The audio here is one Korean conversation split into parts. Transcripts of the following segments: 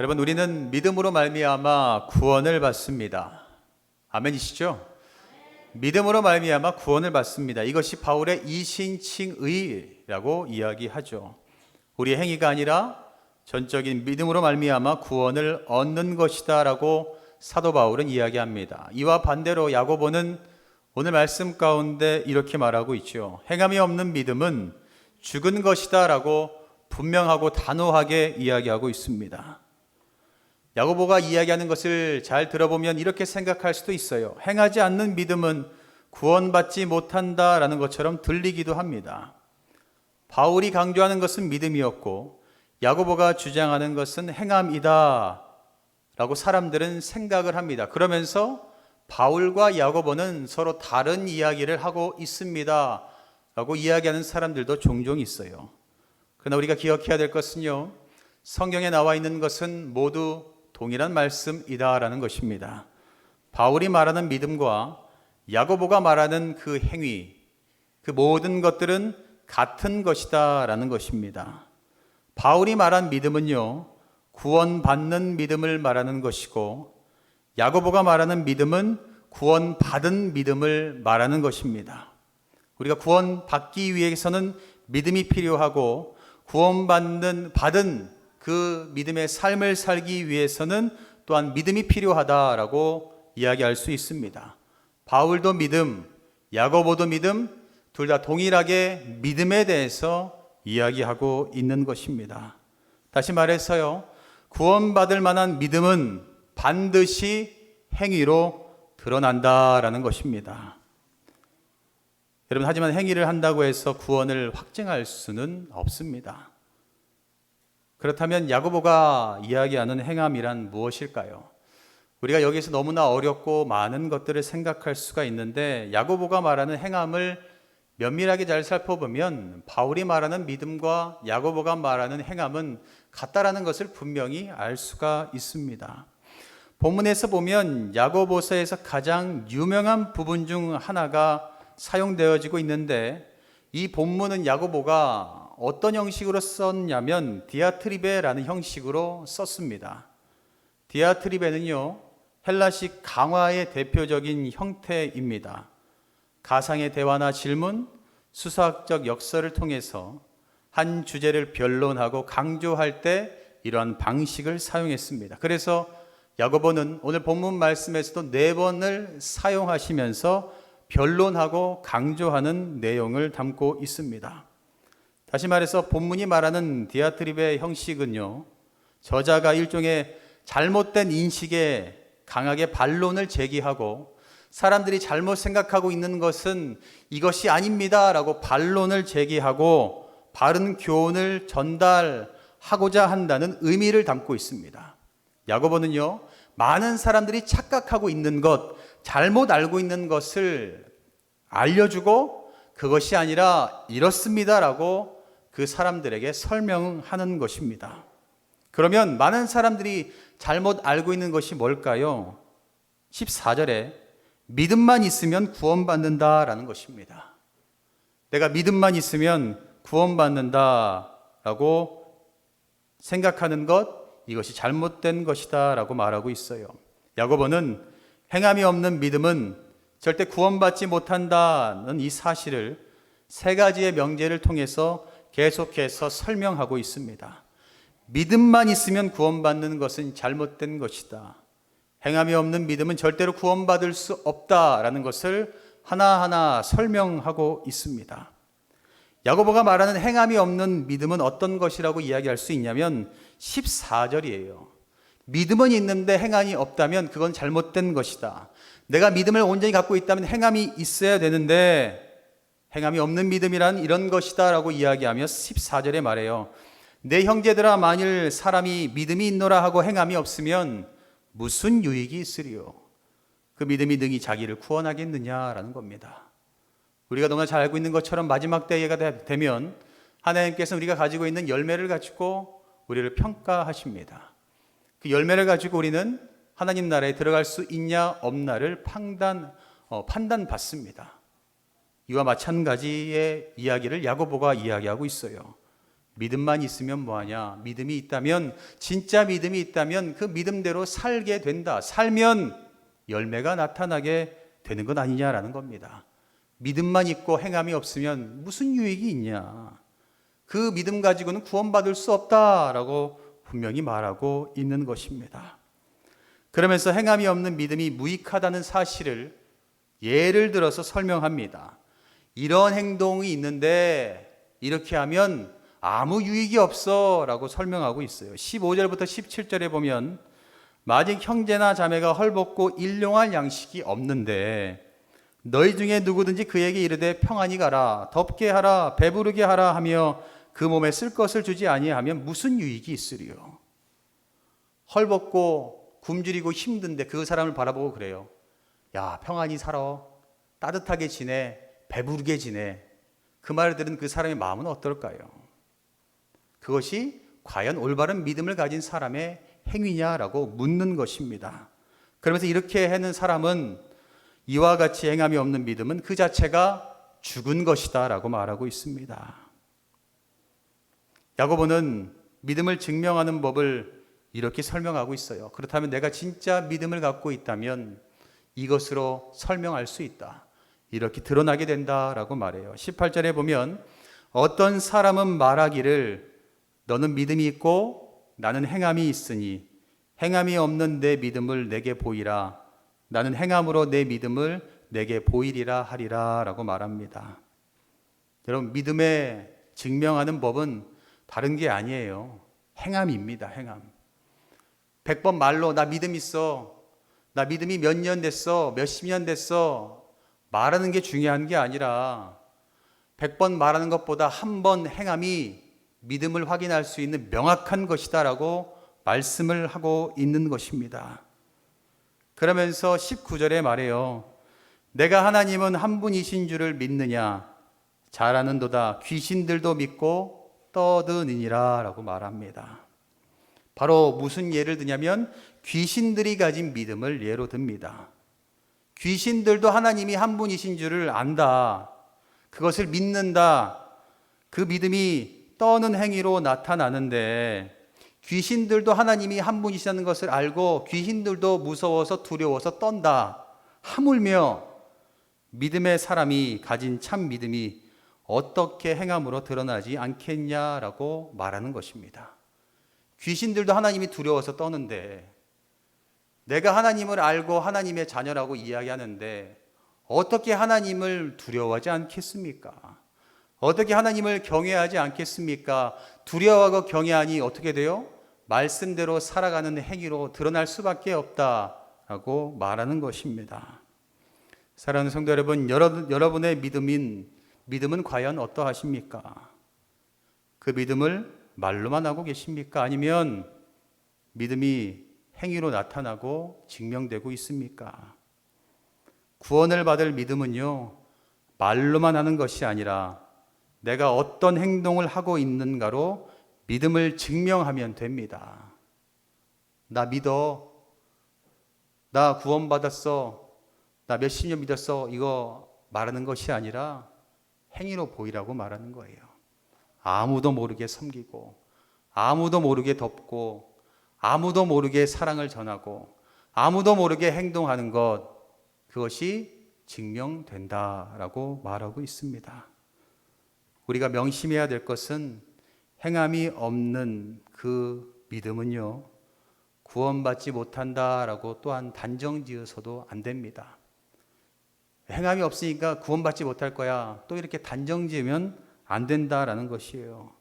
여러분, 우리는 믿음으로 말미암아 구원을 받습니다. 아멘이시죠? 믿음으로 말미암아 구원을 받습니다. 이것이 바울의 이신칭의라고 이야기하죠. 우리의 행위가 아니라 전적인 믿음으로 말미암아 구원을 얻는 것이다라고 사도 바울은 이야기합니다. 이와 반대로 야고보는 오늘 말씀 가운데 이렇게 말하고 있죠. 행함이 없는 믿음은 죽은 것이다라고 분명하고 단호하게 이야기하고 있습니다. 야고보가 이야기하는 것을 잘 들어보면 이렇게 생각할 수도 있어요. 행하지 않는 믿음은 구원받지 못한다라는 것처럼 들리기도 합니다. 바울이 강조하는 것은 믿음이었고 야고보가 주장하는 것은 행함이다 라고 사람들은 생각을 합니다. 그러면서 바울과 야고보는 서로 다른 이야기를 하고 있습니다 라고 이야기하는 사람들도 종종 있어요. 그러나 우리가 기억해야 될 것은요, 성경에 나와 있는 것은 모두 동일한 말씀이다라는 것입니다. 바울이 말하는 믿음과 야고보가 말하는 그 행위, 그 모든 것들은 같은 것이다라는 것입니다. 바울이 말한 믿음은요, 구원받는 믿음을 말하는 것이고 야고보가 말하는 믿음은 구원받은 믿음을 말하는 것입니다. 우리가 구원받기 위해서는 믿음이 필요하고 받은 그 믿음의 삶을 살기 위해서는 또한 믿음이 필요하다라고 이야기할 수 있습니다. 바울도 믿음, 야고보도 믿음, 둘 다 동일하게 믿음에 대해서 이야기하고 있는 것입니다. 다시 말해서요, 구원받을 만한 믿음은 반드시 행위로 드러난다라는 것입니다. 여러분, 하지만 행위를 한다고 해서 구원을 확증할 수는 없습니다. 그렇다면 야고보가 이야기하는 행함이란 무엇일까요? 우리가 여기서 너무나 어렵고 많은 것들을 생각할 수가 있는데 야고보가 말하는 행함을 면밀하게 잘 살펴보면 바울이 말하는 믿음과 야고보가 말하는 행함은 같다라는 것을 분명히 알 수가 있습니다. 본문에서 보면 야고보서에서 가장 유명한 부분 중 하나가 사용되어지고 있는데 이 본문은 야고보가 어떤 형식으로 썼냐면 디아트리베라는 형식으로 썼습니다. 디아트리베는요, 헬라식 강화의 대표적인 형태입니다. 가상의 대화나 질문, 수사학적 역설을 통해서 한 주제를 변론하고 강조할 때 이러한 방식을 사용했습니다. 그래서 야고보는 오늘 본문 말씀에서도 4번을 사용하시면서 변론하고 강조하는 내용을 담고 있습니다. 다시 말해서 본문이 말하는 디아트립의 형식은요, 저자가 일종의 잘못된 인식에 강하게 반론을 제기하고 사람들이 잘못 생각하고 있는 것은 이것이 아닙니다 라고 반론을 제기하고 바른 교훈을 전달하고자 한다는 의미를 담고 있습니다. 야고보는요, 많은 사람들이 착각하고 있는 것, 잘못 알고 있는 것을 알려주고 그것이 아니라 이렇습니다라고 그 사람들에게 설명하는 것입니다. 그러면 많은 사람들이 잘못 알고 있는 것이 뭘까요? 14절에 믿음만 있으면 구원받는다라는 것입니다. 내가 믿음만 있으면 구원받는다라고 생각하는 것, 이것이 잘못된 것이다 라고 말하고 있어요. 야고보는 행함이 없는 믿음은 절대 구원받지 못한다는 이 사실을 3가지의 명제를 통해서 계속해서 설명하고 있습니다. 믿음만 있으면 구원받는 것은 잘못된 것이다. 행함이 없는 믿음은 절대로 구원받을 수 없다라는 것을 하나하나 설명하고 있습니다. 야고보가 말하는 행함이 없는 믿음은 어떤 것이라고 이야기할 수 있냐면 14절이에요. 믿음은 있는데 행함이 없다면 그건 잘못된 것이다. 내가 믿음을 온전히 갖고 있다면 행함이 있어야 되는데 행함이 없는 믿음이란 이런 것이다 라고 이야기하며 14절에 말해요. 내 형제들아, 만일 사람이 믿음이 있노라 하고 행함이 없으면 무슨 유익이 있으리요? 그 믿음이 능히 자기를 구원하겠느냐라는 겁니다. 우리가 너무나 잘 알고 있는 것처럼 마지막 때가 되면 하나님께서 우리가 가지고 있는 열매를 가지고 우리를 평가하십니다. 그 열매를 가지고 우리는 하나님 나라에 들어갈 수 있냐 없나를 판단받습니다. 이와 마찬가지의 이야기를 야고보가 이야기하고 있어요. 믿음만 있으면 뭐하냐? 믿음이 있다면, 진짜 믿음이 있다면 그 믿음대로 살게 된다. 살면 열매가 나타나게 되는 것 아니냐라는 겁니다. 믿음만 있고 행함이 없으면 무슨 유익이 있냐? 그 믿음 가지고는 구원받을 수 없다라고 분명히 말하고 있는 것입니다. 그러면서 행함이 없는 믿음이 무익하다는 사실을 예를 들어서 설명합니다. 이런 행동이 있는데 이렇게 하면 아무 유익이 없어 라고 설명하고 있어요. 15절부터 17절에 보면 만약 형제나 자매가 헐벗고 일용할 양식이 없는데 너희 중에 누구든지 그에게 이르되 평안히 가라, 덥게 하라, 배부르게 하라 하며 그 몸에 쓸 것을 주지 아니하면 무슨 유익이 있으리요? 헐벗고 굶주리고 힘든데 그 사람을 바라보고 그래요. 야, 평안히 살아, 따뜻하게 지내, 배부르게 지내. 그 말을 들은 그 사람의 마음은 어떨까요? 그것이 과연 올바른 믿음을 가진 사람의 행위냐라고 묻는 것입니다. 그러면서 이렇게 하는 사람은 이와 같이 행함이 없는 믿음은 그 자체가 죽은 것이다 라고 말하고 있습니다. 야고보는 믿음을 증명하는 법을 이렇게 설명하고 있어요. 그렇다면 내가 진짜 믿음을 갖고 있다면 이것으로 설명할 수 있다. 이렇게 드러나게 된다라고 말해요. 18절에 보면 어떤 사람은 말하기를 너는 믿음이 있고 나는 행함이 있으니 행함이 없는 내 믿음을 내게 보이라. 나는 행함으로 내 믿음을 내게 보이리라 하리라 라고 말합니다. 여러분, 믿음에 증명하는 법은 다른 게 아니에요. 행함입니다. 행함. 100번 말로 나 믿음 있어, 나 믿음이 몇 년 됐어, 몇십 년 됐어 말하는 게 중요한 게 아니라 100번 말하는 것보다 한 번 행함이 믿음을 확인할 수 있는 명확한 것이다 라고 말씀을 하고 있는 것입니다. 그러면서 19절에 말해요. 내가 하나님은 한 분이신 줄을 믿느냐? 잘 아는도다. 귀신들도 믿고 떠드느니라 라고 말합니다. 바로 무슨 예를 드냐면 귀신들이 가진 믿음을 예로 듭니다. 귀신들도 하나님이 한 분이신 줄을 안다. 그것을 믿는다. 그 믿음이 떠는 행위로 나타나는데 귀신들도 하나님이 한 분이시라는 것을 알고 귀신들도 무서워서 두려워서 떤다. 하물며 믿음의 사람이 가진 참 믿음이 어떻게 행함으로 드러나지 않겠냐라고 말하는 것입니다. 귀신들도 하나님이 두려워서 떠는데 내가 하나님을 알고 하나님의 자녀라고 이야기하는데 어떻게 하나님을 두려워하지 않겠습니까? 어떻게 하나님을 경외하지 않겠습니까? 두려워하고 경외하니 어떻게 돼요? 말씀대로 살아가는 행위로 드러날 수밖에 없다라고 말하는 것입니다. 사랑하는 성도 여러분, 여러분의 믿음은 과연 어떠하십니까? 그 믿음을 말로만 하고 계십니까? 아니면 믿음이 행위로 나타나고 증명되고 있습니까? 구원을 받을 믿음은요, 말로만 하는 것이 아니라 내가 어떤 행동을 하고 있는가로 믿음을 증명하면 됩니다. 나 믿어. 나 구원받았어. 나 몇십 년 믿었어. 이거 말하는 것이 아니라 행위로 보이라고 말하는 거예요. 아무도 모르게 섬기고, 아무도 모르게 덮고, 아무도 모르게 사랑을 전하고, 아무도 모르게 행동하는 것, 그것이 증명된다라고 말하고 있습니다. 우리가 명심해야 될 것은 행함이 없는 그 믿음은요, 구원받지 못한다라고 또한 단정지어서도 안 됩니다. 행함이 없으니까 구원받지 못할 거야. 또 이렇게 단정지으면 안 된다라는 것이에요.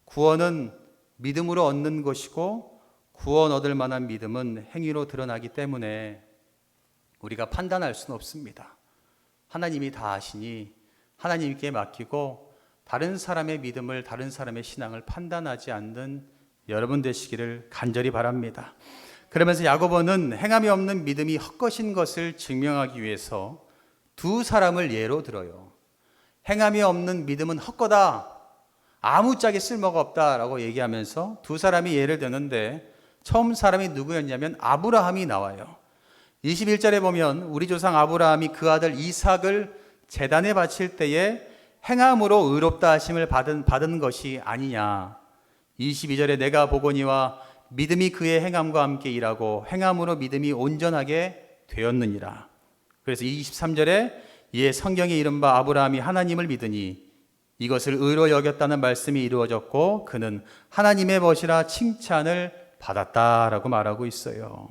구원은 믿음으로 얻는 것이고 구원 얻을 만한 믿음은 행위로 드러나기 때문에 우리가 판단할 수는 없습니다. 하나님이 다 아시니 하나님께 맡기고 다른 사람의 믿음을, 다른 사람의 신앙을 판단하지 않는 여러분 되시기를 간절히 바랍니다. 그러면서 야고보는 행함이 없는 믿음이 헛것인 것을 증명하기 위해서 두 사람을 예로 들어요. 행함이 없는 믿음은 헛거다, 아무짝에 쓸모가 없다라고 얘기하면서 두 사람이 예를 드는데 처음 사람이 누구였냐면 아브라함이 나와요. 21절에 보면 우리 조상 아브라함이 그 아들 이삭을 제단에 바칠 때에 행함으로 의롭다 하심을 받은 것이 아니냐, 22절에 내가 보거니와 믿음이 그의 행함과 함께 일하고 행함으로 믿음이 온전하게 되었느니라. 그래서 23절에 이에 성경에 이른 바 아브라함이 하나님을 믿으니 이것을 의로 여겼다는 말씀이 이루어졌고 그는 하나님의 벗이라 칭찬을 받았다라고 말하고 있어요.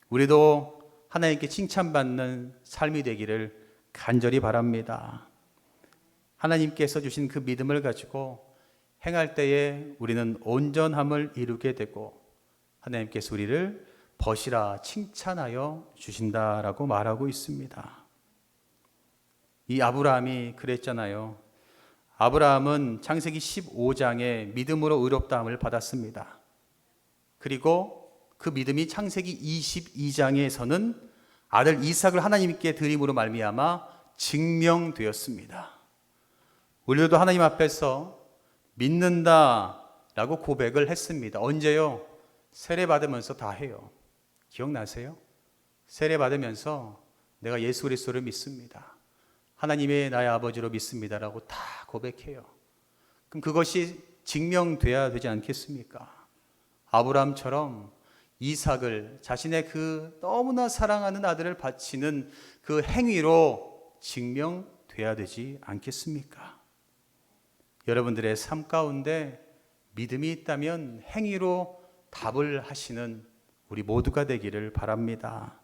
우리도 하나님께 칭찬받는 삶이 되기를 간절히 바랍니다. 하나님께서 주신 그 믿음을 가지고 행할 때에 우리는 온전함을 이루게 되고 하나님께서 우리를 벗이라 칭찬하여 주신다라고 말하고 있습니다. 이 아브라함이 그랬잖아요. 아브라함은 창세기 15장에 믿음으로 의롭다함을 받았습니다. 그리고 그 믿음이 창세기 22장에서는 아들 이삭을 하나님께 드림으로 말미암아 증명되었습니다. 우리들도 하나님 앞에서 믿는다라고 고백을 했습니다. 언제요? 세례 받으면서 다 해요. 기억나세요? 세례 받으면서 내가 예수 그리스도를 믿습니다. 하나님의 나의 아버지로 믿습니다라고 다 고백해요. 그럼 그것이 증명돼야 되지 않겠습니까? 아브라함처럼 이삭을 자신의 그 너무나 사랑하는 아들을 바치는 그 행위로 증명돼야 되지 않겠습니까? 여러분들의 삶 가운데 믿음이 있다면 행위로 답을 하시는 우리 모두가 되기를 바랍니다.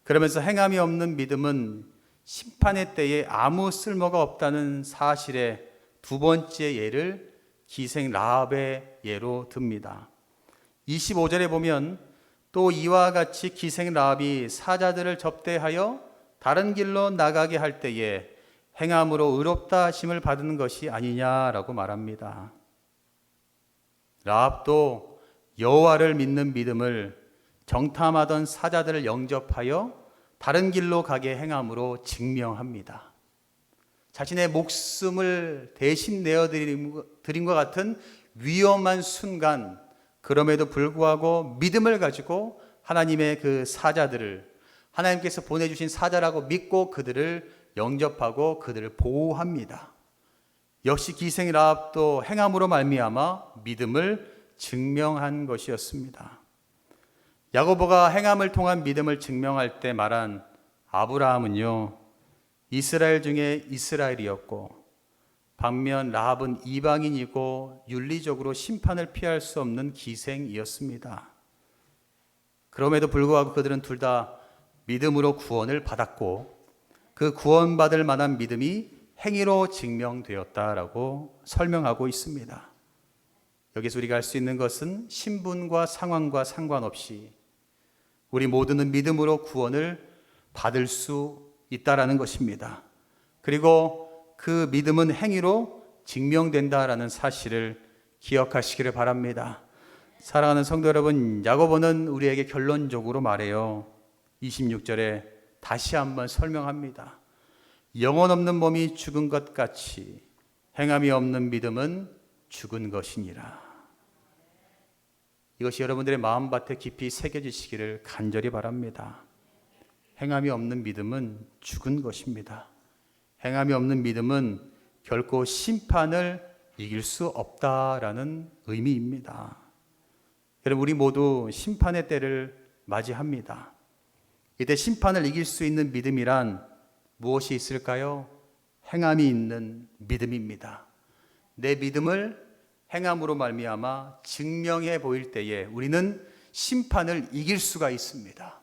그러면서 행함이 없는 믿음은 심판의 때에 아무 쓸모가 없다는 사실의 두 번째 예를 기생 라합의 예로 듭니다. 25절에 보면 또 이와 같이 기생 라합이 사자들을 접대하여 다른 길로 나가게 할 때에 행함으로 의롭다 하심을 받은 것이 아니냐라고 말합니다. 라합도 여호와를 믿는 믿음을 정탐하던 사자들을 영접하여 다른 길로 가게 행함으로 증명합니다. 자신의 목숨을 대신 내어드린 것 같은 위험한 순간, 그럼에도 불구하고 믿음을 가지고 하나님의 그 사자들을 하나님께서 보내주신 사자라고 믿고 그들을 영접하고 그들을 보호합니다. 역시 기생 라합도 행함으로 말미암아 믿음을 증명한 것이었습니다. 야고보가 행함을 통한 믿음을 증명할 때 말한 아브라함은요, 이스라엘 중에 이스라엘이었고 반면 라합은 이방인이고 윤리적으로 심판을 피할 수 없는 기생이었습니다. 그럼에도 불구하고 그들은 둘 다 믿음으로 구원을 받았고 그 구원받을 만한 믿음이 행위로 증명되었다라고 설명하고 있습니다. 여기서 우리가 알 수 있는 것은 신분과 상황과 상관없이 우리 모두는 믿음으로 구원을 받을 수 있다라는 것입니다. 그리고 그 믿음은 행위로 증명된다라는 사실을 기억하시기를 바랍니다. 사랑하는 성도 여러분, 야고보는 우리에게 결론적으로 말해요. 26절에 다시 한번 설명합니다. 영혼 없는 몸이 죽은 것 같이 행함이 없는 믿음은 죽은 것이니라. 이것이 여러분들의 마음밭에 깊이 새겨지시기를 간절히 바랍니다. 행함이 없는 믿음은 죽은 것입니다. 행함이 없는 믿음은 결코 심판을 이길 수 없다라는 의미입니다. 여러분, 우리 모두 심판의 때를 맞이합니다. 이때 심판을 이길 수 있는 믿음이란 무엇이 있을까요? 행함이 있는 믿음입니다. 내 믿음을 행함으로 말미암아 증명해 보일 때에 우리는 심판을 이길 수가 있습니다.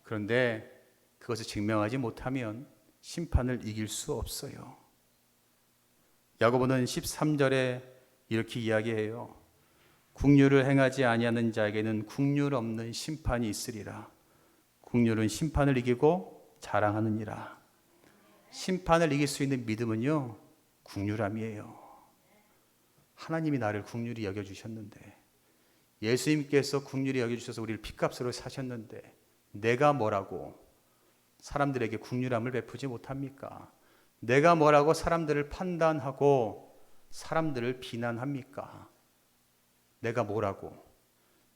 그런데 그것을 증명하지 못하면 심판을 이길 수 없어요. 야고보는 13절에 이렇게 이야기해요. 국률을 행하지 아니하는 자에게는 국률 없는 심판이 있으리라. 국률은 심판을 이기고 자랑하느니라. 심판을 이길 수 있는 믿음은요, 국률함이에요. 하나님이 나를 국률이 여겨주셨는데, 예수님께서 국률이 여겨주셔서 우리를 핏값으로 사셨는데 내가 뭐라고 사람들에게 국률함을 베푸지 못합니까? 내가 뭐라고 사람들을 판단하고 사람들을 비난합니까? 내가 뭐라고?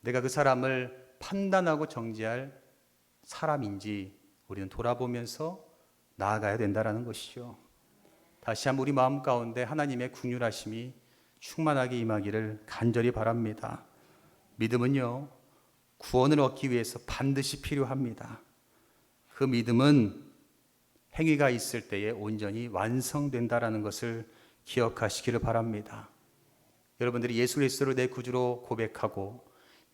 내가 그 사람을 판단하고 정죄할 사람인지 우리는 돌아보면서 나아가야 된다는 것이죠. 다시 한번 우리 마음 가운데 하나님의 긍휼하심이 충만하게 임하기를 간절히 바랍니다. 믿음은요, 구원을 얻기 위해서 반드시 필요합니다. 그 믿음은 행위가 있을 때에 온전히 완성된다라는 것을 기억하시기를 바랍니다. 여러분들이 예수 그리스도를 내 구주로 고백하고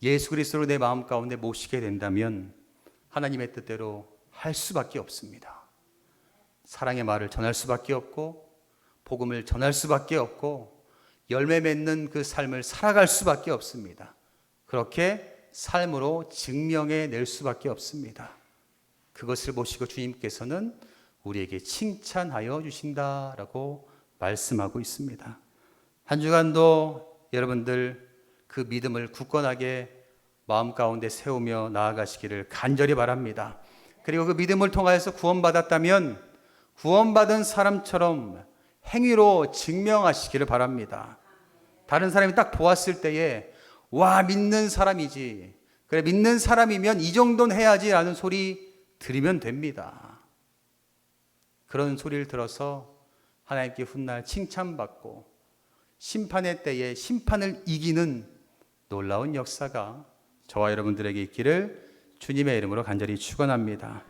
예수 그리스도를 내 마음 가운데 모시게 된다면 하나님의 뜻대로 할 수밖에 없습니다. 사랑의 말을 전할 수밖에 없고 복음을 전할 수밖에 없고 열매 맺는 그 삶을 살아갈 수밖에 없습니다. 그렇게 삶으로 증명해 낼 수밖에 없습니다. 그것을 보시고 주님께서는 우리에게 칭찬하여 주신다라고 말씀하고 있습니다. 한 주간도 여러분들 그 믿음을 굳건하게 마음 가운데 세우며 나아가시기를 간절히 바랍니다. 그리고 그 믿음을 통하여서 구원받았다면 구원받은 사람처럼 행위로 증명하시기를 바랍니다. 다른 사람이 딱 보았을 때에 와, 믿는 사람이지, 그래 믿는 사람이면 이 정도는 해야지 라는 소리 들으면 됩니다. 그런 소리를 들어서 하나님께 훗날 칭찬받고 심판의 때에 심판을 이기는 놀라운 역사가 저와 여러분들에게 있기를 주님의 이름으로 간절히 축원합니다.